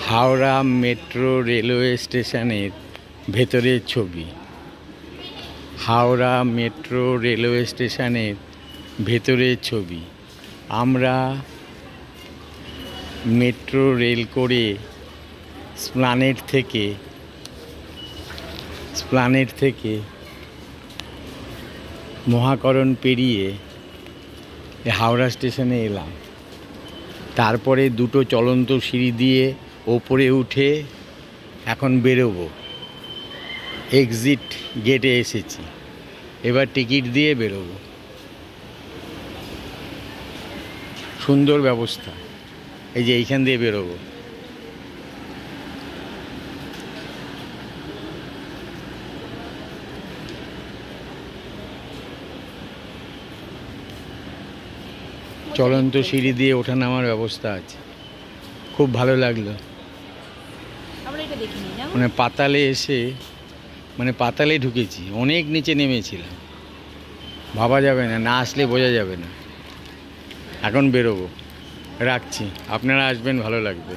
Howrah metro railway স্টেশনের ভেতরের ছবি। হাওড়া মেট্রো রেলওয়ে স্টেশনের ভেতরের ছবি। আমরা মেট্রো রেল করে স্প্লানেড থেকে মহাকরণ পেরিয়ে হাওড়া স্টেশনে এলাম। তারপরে দুটো চলন্ত সিঁড়ি দিয়ে ওপরে উঠে এখন বেরোবো। এক্সিট গেটে এসেছি, এবার টিকিট দিয়ে বেরোবো। সুন্দর ব্যবস্থা, এই যে এইখান দিয়ে বেরোবো। চলন্ত সিঁড়ি দিয়ে ওঠা নামার ব্যবস্থা আছে, খুব ভালো লাগলো। পাতালে ঢুকেছি, অনেক নিচে নেমেছিলাম, ভাবা যাবে না, না আসলে বোঝা যাবে না। এখন বেরোবো, রাখছি, আপনারা আসবেন, ভালো লাগবে।